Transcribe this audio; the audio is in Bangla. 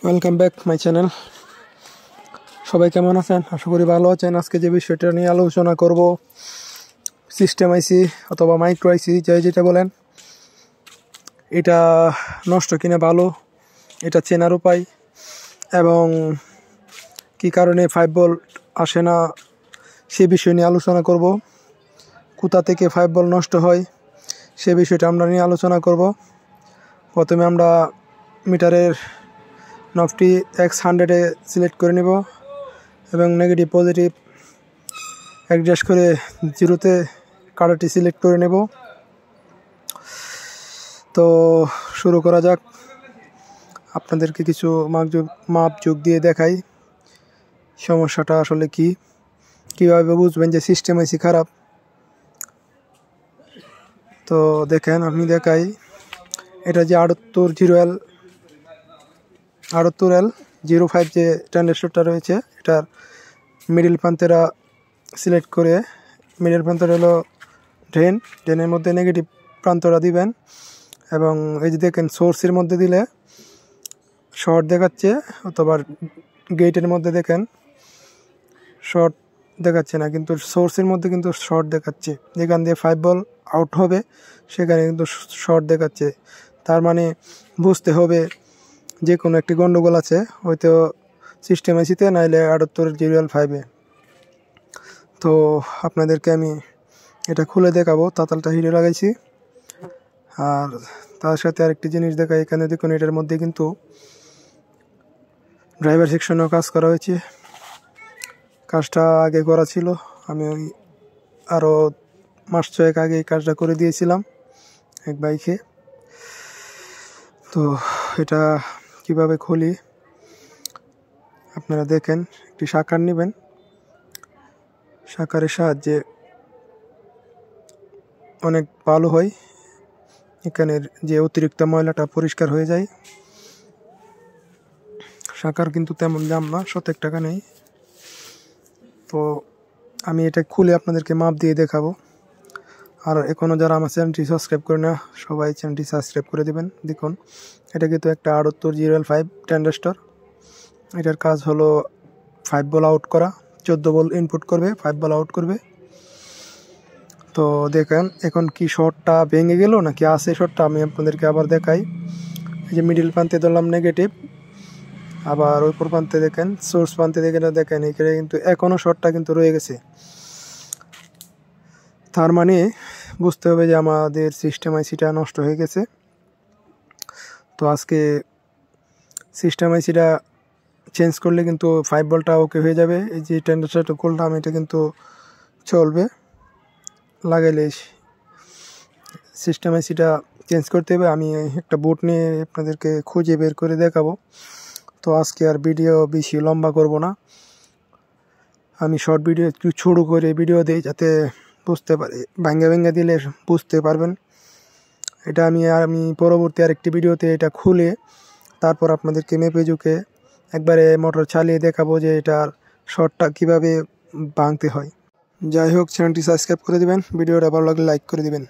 Welcome back my channel. সবাই কেমন আছেন? আশা করি ভালো আছেন। আজকে যে বিষয়টা নিয়ে আলোচনা করব, সিস্টেম আইসি অথবা মাইক্রো আইসি যেটা বলেন, এটা নষ্ট কিনা ভালো, এটা চেনার উপায় এবং কি কারণে 5 ভোল্ট আসে না সে বিষয় নিয়ে আলোচনা করব। কোথা থেকে 5 ভোল্ট নষ্ট হয় সে বিষয়টা আমরা নিয়ে আলোচনা করব। প্রথমে আমরা মিটারের নবটি X100-এ সিলেক্ট করে নেব এবং নেগেটিভ পজিটিভ অ্যাডজাস্ট করে 0-তে কাটারটি সিলেক্ট করে নেব। তো শুরু করা যাক। আপনাদেরকে কিছু মাপ যোগ দিয়ে দেখাই সমস্যাটা আসলে কীভাবে বুঝবেন যে সিস্টেম আইসি খারাপ। তো দেখেন, আমি দেখাই। এটা যে 78L05 যে ট্রানজিস্টরটা রয়েছে, এটার মিডিল প্রান্তেরা সিলেক্ট করে, মিডিল প্রান্তর হলো ড্রেনের মধ্যে নেগেটিভ প্রান্তরা দিবেন এবং এই যে দেখেন সোর্সের মধ্যে দিলে শর্ট দেখাচ্ছে, অথবা গেটের মধ্যে দেখেন শর্ট দেখাচ্ছে না, কিন্তু সোর্সের মধ্যে কিন্তু শর্ট দেখাচ্ছে। যেখান দিয়ে 5 ভোল্ট আউট হবে সেখানে কিন্তু শর্ট দেখাচ্ছে। তার মানে বুঝতে হবে যে কোনো একটি গন্ডগোল আছে, হয়তো সিস্টেম আইসিতে, নাইলে 78L05-এ। তো আপনাদেরকে আমি এটা খুলে দেখাবো। তাতালটা হিটে লাগাইছি, আর তার সাথে আরেকটি জিনিস দেখাই। এখানে দেখুন, এটার মধ্যে কিন্তু ড্রাইভার সেকশনেও কাজ করা হয়েছে। কাজটা আগে করা ছিল, আমি আরও মাস 6 আগে এই কাজটা করে দিয়েছিলাম এক বাইকে। তো এটা কিভাবে খুলি আপনারা দেখেন। একটি শাকার নেবেন, শাকারের সাহায্যে অনেক ভালো হয়, এখানের যে অতিরিক্ত ময়লাটা পরিষ্কার হয়ে যায়। শাকার কিন্তু তেমন দাম না, 70 টাকা নেই। তো আমি এটা খুলে আপনাদেরকে মাপ দিয়ে দেখাবো। আর এখনও যারা আমার চ্যানেলটি সাবস্ক্রাইব করে না, সবাই চ্যানেলটি সাবস্ক্রাইব করে দেবেন। দেখুন, এটা কিন্তু একটা 78L05 ট্রানজিস্টর। এটার কাজ হলো 5 ভোল্ট আউট করা, 14 ভোল্ট ইনপুট করবে, 5 ভোল্ট আউট করবে। তো দেখেন এখন কি শর্টটা ভেঙে গেল নাকি আছে শর্টটা, আমি আপনাদেরকে আবার দেখাই। এই যে মিডিল প্রান্তে ধরলাম নেগেটিভ, আবার ওপর প্রান্তে দেখেন, সোর্স প্রান্তে দেখেন এখানে কিন্তু এখনও শর্টটা কিন্তু রয়ে গেছে। তার মানে বুঝতে হবে যে আমাদের সিস্টেম আইসিটা নষ্ট হয়ে গেছে। তো আজকে সিস্টেম আইসিটা চেঞ্জ করলে কিন্তু 5 ভোল্টটা ওকে হয়ে যাবে। এই যে ট্রানজিস্টরটা করলাম, এটা কিন্তু চলবে। লাগাইলে সিস্টেম আইসিটা চেঞ্জ করতে হবে। আমি একটা বোর্ড নিয়ে আপনাদেরকে খুঁজে বের করে দেখাবো। তো আজকে আর ভিডিও বেশি লম্বা করব না, আমি শর্ট ভিডিও একটু ছোটো করে ভিডিও দিই, যাতে বুঝতে পারে, ভাঙ্গা দিলে বুঝতে পারবেন। এটা আমি পরবর্তী আরেকটি ভিডিওতে এটা খুলে তারপর আপনাদেরকে মেপে ঝুঁকে একবারে মোটর চালিয়ে দেখাবো যে এটার শর্টটা কিভাবে ভাঙতে হয়। যাই হোক, চ্যানেলটি সাবস্ক্রাইব করে দিবেন, ভিডিওটা ভালো লাগলে লাইক করে দিবেন।